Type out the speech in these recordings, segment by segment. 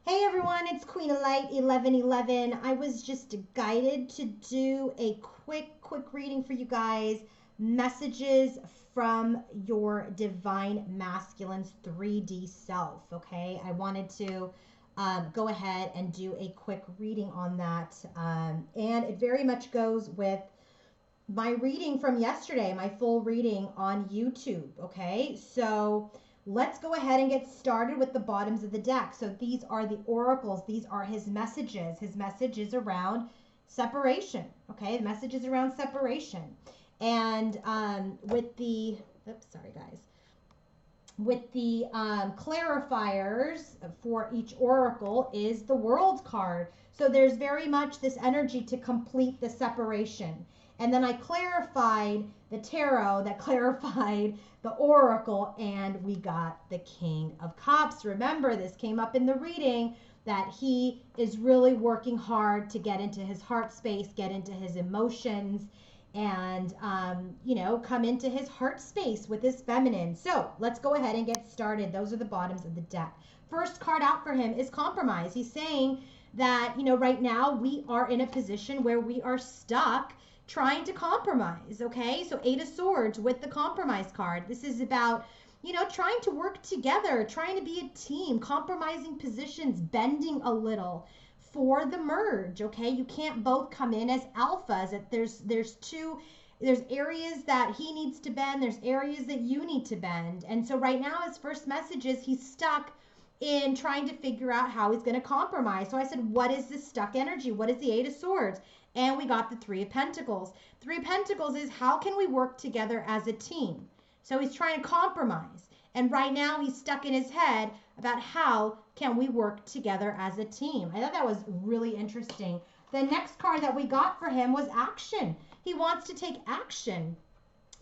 Hey everyone, it's Queen of Light 1111. I was just guided to do a quick reading for you guys. Messages from your divine masculine's 3D self. Okay, I wanted to go ahead and do a quick reading on that, and it very much goes with my reading from yesterday, my full reading on YouTube. Okay, so let's go ahead and get started with the bottoms of the deck. So these are the oracles, these are his messages. His message is around separation. Okay, the message is around separation. And with the, oops, sorry guys, with the clarifiers for each oracle is the World card. So there's very much this energy to complete the separation. And then I clarified the tarot that clarified the oracle, and we got the King of Cups. Remember, this came up in the reading that he is really working hard to get into his heart space, get into his emotions, and come into his heart space with his feminine. So let's go ahead and get started. Those are the bottoms of the deck. First card out for him is compromise. He's saying that right now we are in a position where we are stuck trying to compromise. Okay, so Eight of Swords with the compromise card. This is about trying to work together, trying to be a team, compromising positions, bending a little for the merge. Okay, you can't both come in as alphas. There's areas that he needs to bend, there's areas that you need to bend. And so right now his first message is he's stuck in trying to figure out how he's going to compromise. So I said, what is this stuck energy? What is the Eight of Swords? And we got the Three of Pentacles. Three of Pentacles is how can we work together as a team? So he's trying to compromise. And right now he's stuck in his head about how can we work together as a team. I thought that was really interesting. The next card that we got for him was action. He wants to take action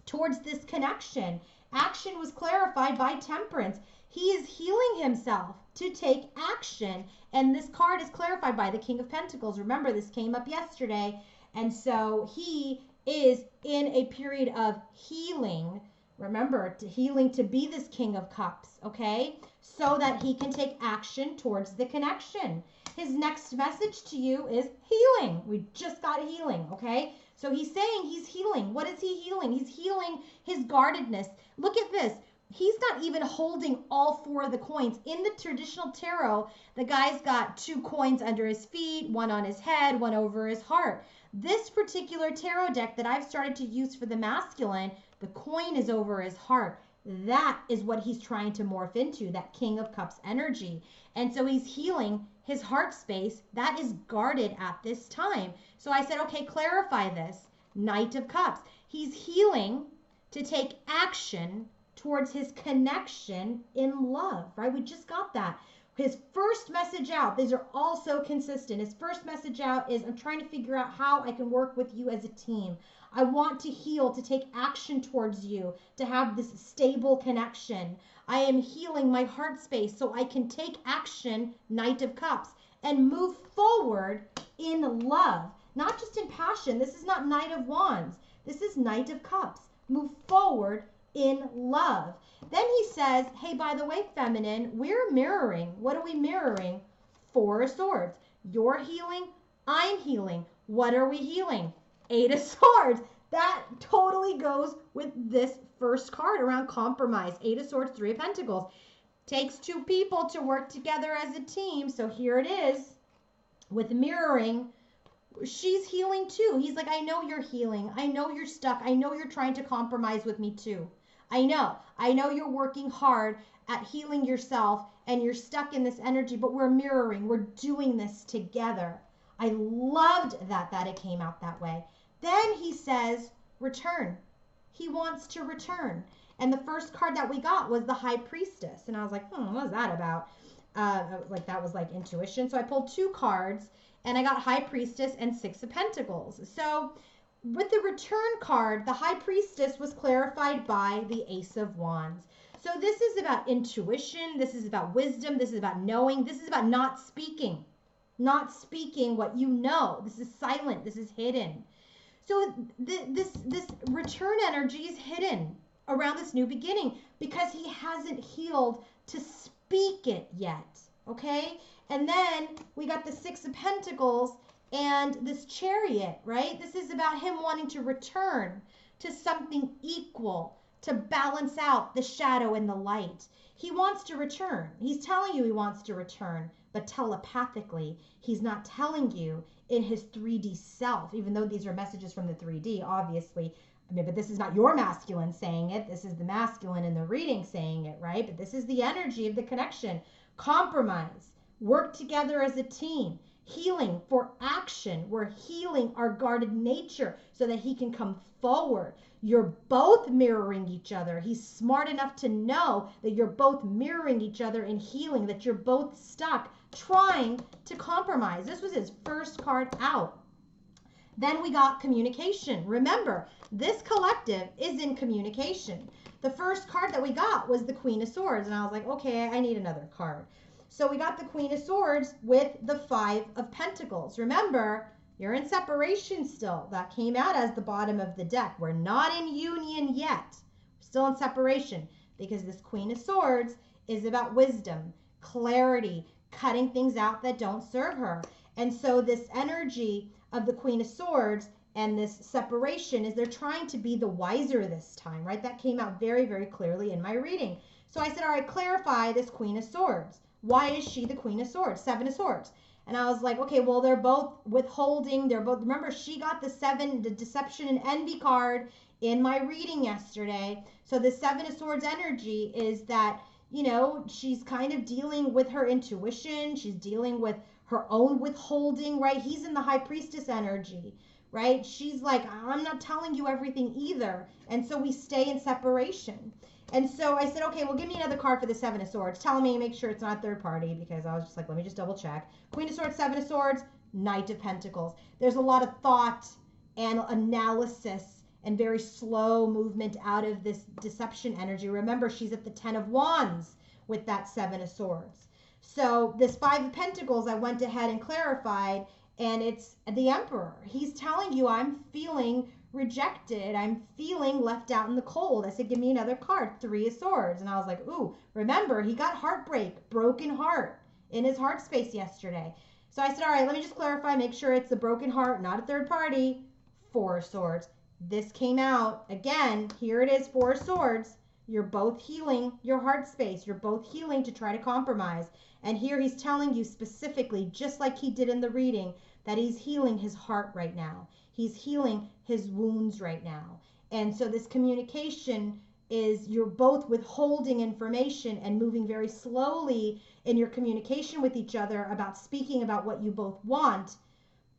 towards this connection. Action was clarified by Temperance. He is healing himself to take action. And this card is clarified by the King of Pentacles. Remember, this came up yesterday. And so he is in a period of healing. Remember, healing to be this King of Cups, okay? So that he can take action towards the connection. His next message to you is healing. We just got healing, okay? So he's saying he's healing. What is he healing? He's healing his guardedness. Look at this. He's not even holding all four of the coins. In the traditional tarot, the guy's got two coins under his feet, one on his head, one over his heart. This particular tarot deck that I've started to use for the masculine, the coin is over his heart. That is what he's trying to morph into, that King of Cups energy. And so he's healing his heart space that is guarded at this time. So I said, okay, clarify this. Knight of Cups. He's healing to take action towards his connection in love, right? We just got that. His first message out, these are all so consistent. His first message out is, I'm trying to figure out how I can work with you as a team. I want to heal, to take action towards you, to have this stable connection. I am healing my heart space so I can take action, Knight of Cups, and move forward in love. Not just in passion. This is not Knight of Wands. This is Knight of Cups. Move forward in love. Then he says, hey, by the way, feminine, we're mirroring. What are we mirroring? Four of Swords. You're healing, I'm healing. What are we healing? Eight of Swords. That totally goes with this first card around compromise. Eight of Swords, Three of Pentacles. Takes two people to work together as a team. So here it is with mirroring. She's healing too. He's like, I know you're healing. I know you're stuck. I know you're trying to compromise with me too. I know you're working hard at healing yourself and you're stuck in this energy, but we're mirroring. We're doing this together. I loved that it came out that way. Then he says, return. He wants to return. And the first card that we got was the High Priestess. And I was like, what was that about? That was like intuition. So I pulled two cards and I got High Priestess and Six of Pentacles. So with the return card, the High Priestess was clarified by the Ace of Wands. So this is about intuition. This is about wisdom. This is about knowing. This is about not speaking what you know. This is silent. This is hidden. So this return energy is hidden around this new beginning because he hasn't healed to speak it yet. okay? And then we got the Six of Pentacles and this Chariot, right? This is about him wanting to return to something equal, to balance out the shadow and the light. He wants to return. He's telling you he wants to return, but telepathically, he's not telling you in his 3D self, even though these are messages from the 3D, obviously. I mean, but this is not your masculine saying it. This is the masculine in the reading saying it, right? But this is the energy of the connection. Compromise. Work together as a team. Healing for action. We're healing our guarded nature so that he can come forward. You're both mirroring each other. He's smart enough to know that you're both mirroring each other in healing, that you're both stuck trying to compromise. This was his first card out. Then we got communication. Remember, this collective is in communication. The first card that we got was the Queen of Swords, and I was like, okay, I need another card. So we got the Queen of Swords with the Five of Pentacles. Remember, you're in separation still. That came out as the bottom of the deck. We're not in union yet. We're still in separation because this Queen of Swords is about wisdom, clarity, cutting things out that don't serve her. And so this energy of the Queen of Swords and this separation is they're trying to be the wiser this time, right? That came out very, very clearly in my reading. So I said, all right, clarify this Queen of Swords. Why is she the Queen of Swords? Seven of Swords. And I was like, okay, well, they're both withholding. They're both, remember, she got the deception and envy card in my reading yesterday. So the Seven of Swords energy is that, you know, she's kind of dealing with her intuition. She's dealing with her own withholding, right? He's in the High Priestess energy, right? She's like, I'm not telling you everything either. And so we stay in separation. And so I said, okay, well, give me another card for the Seven of Swords. Tell me, make sure it's not third party, because I was just like, let me just double check. Queen of Swords, Seven of Swords, Knight of Pentacles. There's a lot of thought and analysis and very slow movement out of this deception energy. Remember, she's at the 10 of Wands with that Seven of Swords. So this Five of Pentacles, I went ahead and clarified, and it's the Emperor. He's telling you, I'm feeling rejected. I'm feeling left out in the cold. I said, give me another card, Three of Swords. And I was like, ooh, remember, he got heartbreak, broken heart in his heart space yesterday. So I said, all right, let me just clarify, make sure it's the broken heart, not a third party. Four of Swords. This came out again. Here it is, Four of Swords. You're both healing your heart space. You're both healing to try to compromise. And here he's telling you specifically, just like he did in the reading, that he's healing his heart right now. He's healing his wounds right now. And so this communication is you're both withholding information and moving very slowly in your communication with each other about speaking about what you both want,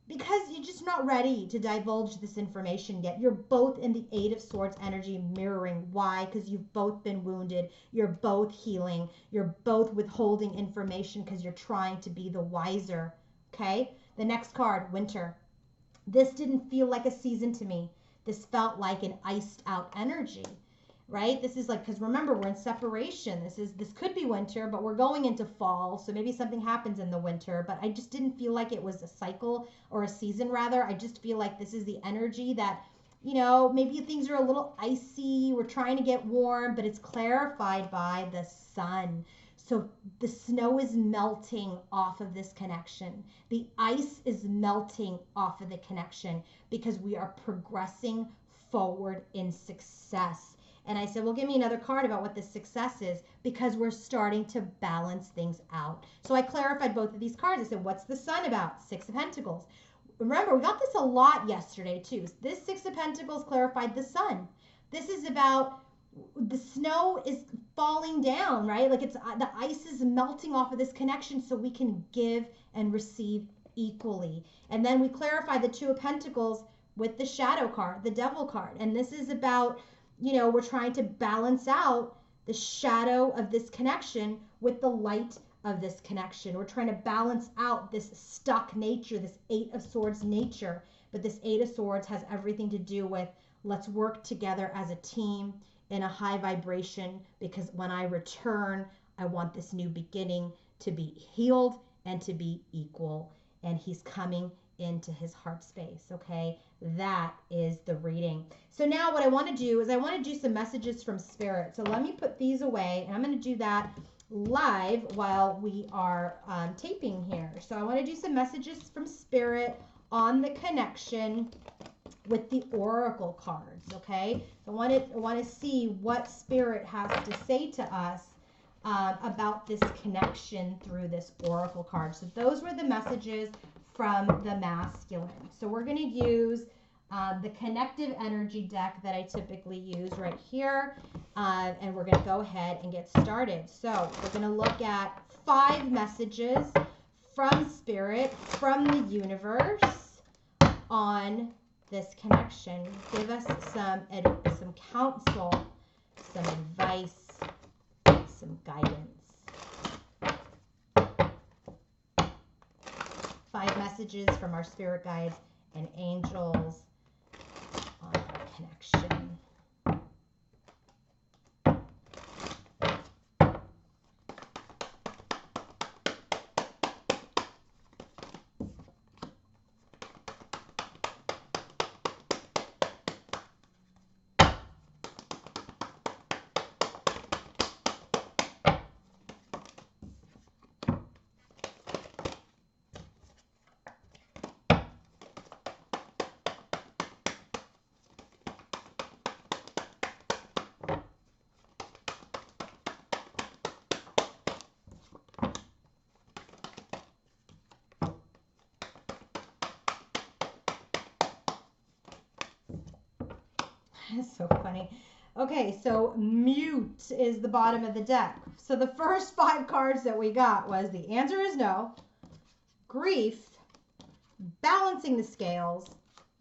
because you're just not ready to divulge this information yet. You're both in the Eight of Swords energy mirroring. Why? Because you've both been wounded. You're both healing. You're both withholding information because you're trying to be the wiser. Okay? The next card, Winter. This didn't feel like a season to me. This felt like an iced out energy, right? This is like, because remember, we're in separation. This could be winter, but we're going into fall. So maybe something happens in the winter, but I just didn't feel like it was a cycle or a season rather. I just feel like this is the energy that, you know, maybe things are a little icy. We're trying to get warm, but it's clarified by the sun. So the snow is melting off of this connection. The ice is melting off of the connection because we are progressing forward in success. And I said, well, give me another card about what the success is, because we're starting to balance things out. So I clarified both of these cards. I said, what's the sun about? Six of Pentacles. Remember, we got this a lot yesterday too. This Six of Pentacles clarified the sun. This is about the snow is falling down, right? Like it's the ice is melting off of this connection so we can give and receive equally. And then we clarify the Two of Pentacles with the shadow card, the Devil card. And this is about, you know, we're trying to balance out the shadow of this connection with the light of this connection. We're trying to balance out this stuck nature, this Eight of Swords nature. But this Eight of Swords has everything to do with let's work together as a team in a high vibration, because when I return, I want this new beginning to be healed and to be equal. And he's coming into his heart space, okay? That is the reading. So now what I want to do is I want to do some messages from Spirit. So let me put these away, and I'm going to do that live while we are taping here. So I want to do some messages from Spirit on the connection with the oracle cards, okay? I want to see what Spirit has to say to us about this connection through this oracle card. So those were the messages from the masculine. So we're going to use the connective energy deck that I typically use right here, and we're going to go ahead and get started. So we're going to look at 5 messages from Spirit, from the universe on this connection. Give us some counsel, some advice, some guidance. 5 messages from our spirit guides and angels on our connection. That's so funny. Okay, so mute is the bottom of the deck. So the first 5 cards that we got was the answer is no, grief, balancing the scales,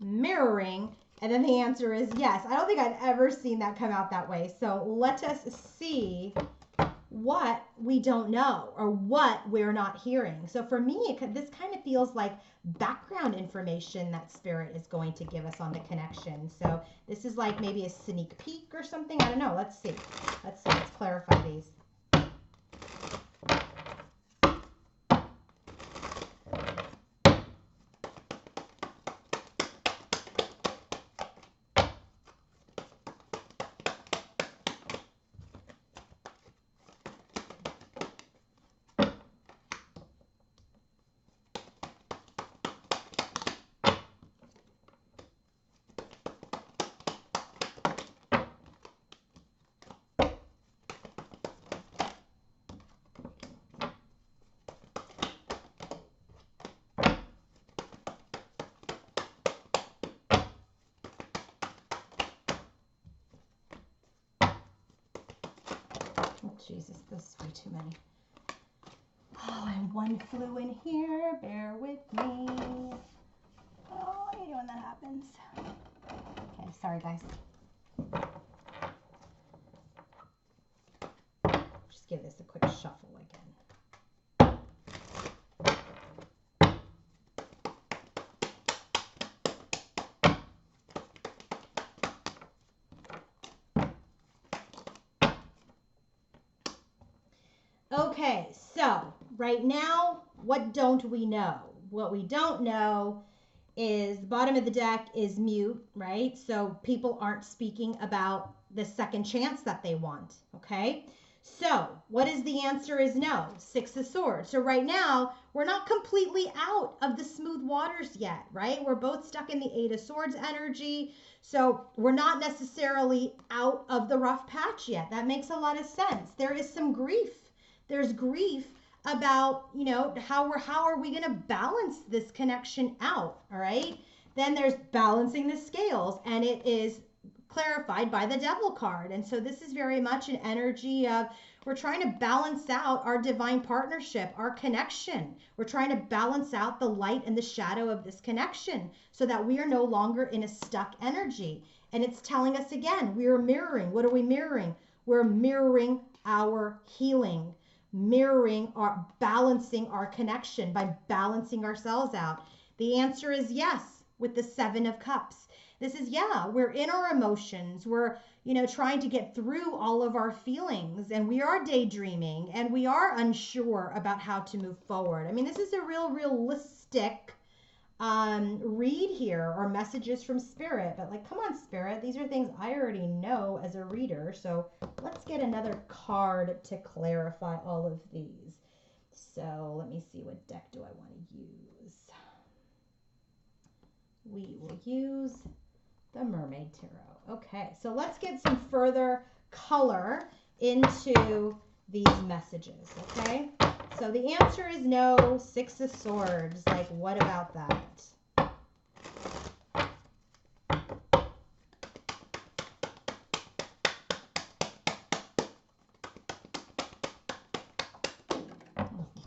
mirroring, and then the answer is yes. I don't think I've ever seen that come out that way. So let us see what we don't know or what we're not hearing. So for me, this kind of feels like background information that Spirit is going to give us on the connection. So this is like maybe a sneak peek or something. I don't know. Let's see. Let's clarify these. Jesus, this is way too many. Oh, and one flew in here. Bear with me. Oh, I hate when that happens. Okay, sorry guys. Just give this a quick shuffle again. Okay, so right now, what don't we know? What we don't know is the bottom of the deck is mute, right? So people aren't speaking about the second chance that they want, okay? So what is the answer is no, 6 of Swords. So right now, we're not completely out of the smooth waters yet, right? We're both stuck in the 8 of Swords energy. So we're not necessarily out of the rough patch yet. That makes a lot of sense. There is some grief. There's grief about, you know, how are we going to balance this connection out, all right? Then there's balancing the scales, and it is clarified by the Devil card. And so this is very much an energy of we're trying to balance out our divine partnership, our connection. We're trying to balance out the light and the shadow of this connection so that we are no longer in a stuck energy. And it's telling us again, we are mirroring. What are we mirroring? We're mirroring our healing, mirroring our balancing our connection by balancing ourselves out. The answer is yes with the 7 of Cups. This is, yeah, we're in our emotions. We're, you know, trying to get through all of our feelings, and we are daydreaming, and we are unsure about how to move forward. I mean, this is a real realistic read here or messages from Spirit. But like, come on, Spirit. These are things I already know as a reader. So let's get another card to clarify all of these. So let me see, what deck do I want to use? We will use the Mermaid Tarot. Okay, so let's get some further color into these messages, okay? So the answer is no. Six of Swords. Like, what about that?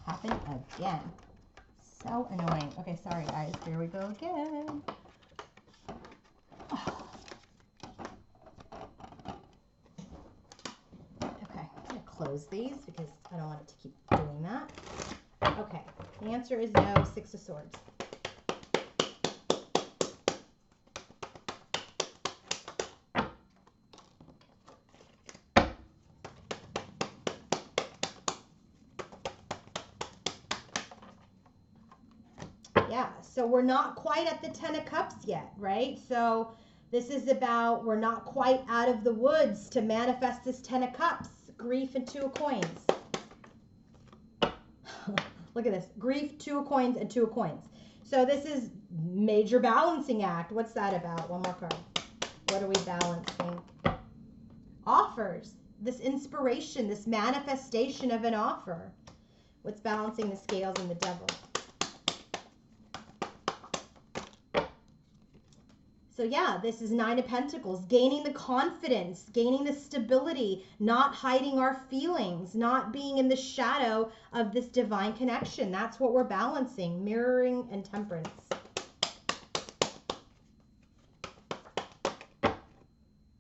Happened again. So annoying. Okay, sorry guys. Here we go again. Oh. Okay, I'm gonna close these because I don't want it to keep doing that. Okay, the answer is no. Six of Swords. Yeah, so we're not quite at the Ten of Cups yet, right? So this is about, we're not quite out of the woods to manifest this Ten of Cups. Grief and Two of Coins. Look at this. Grief, Two of Coins, and Two of Coins. So this is major balancing act. What's that about? One more card. What are we balancing? Offers. This inspiration, this manifestation of an offer. What's balancing the Scales and the Devil? So yeah, this is Nine of Pentacles, gaining the confidence, gaining the stability, not hiding our feelings, not being in the shadow of this divine connection. That's what we're balancing, mirroring and temperance.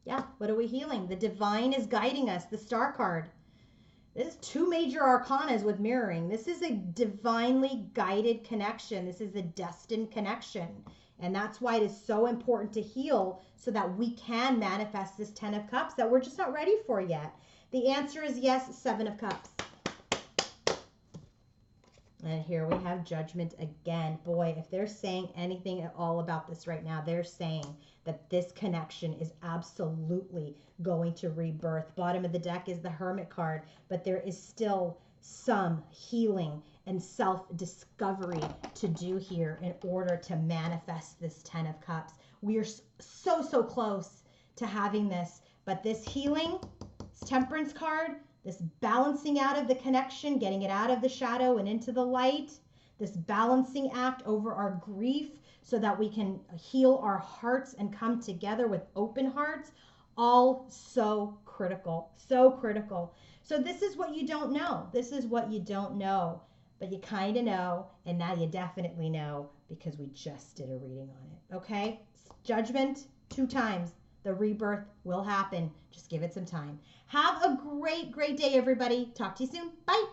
Yeah, what are we healing? The divine is guiding us, the Star card. This is two major arcanas with mirroring. This is a divinely guided connection. This is a destined connection. And that's why it is so important to heal so that we can manifest this Ten of Cups that we're just not ready for yet. The answer is yes, Seven of Cups. And here we have Judgment again. Boy, if they're saying anything at all about this right now, they're saying that this connection is absolutely going to rebirth. Bottom of the deck is the Hermit card, but there is still some healing and self-discovery to do here in order to manifest this Ten of Cups. We are so close to having this, but this healing, this Temperance card, this balancing out of the connection, getting it out of the shadow and into the light, this balancing act over our grief so that we can heal our hearts and come together with open hearts, all so critical, so critical. So this is what you don't know. This is what you don't know. But you kind of know, and now you definitely know because we just did a reading on it, okay? Judgment 2 times. The rebirth will happen. Just give it some time. Have a great day, everybody. Talk to you soon. Bye.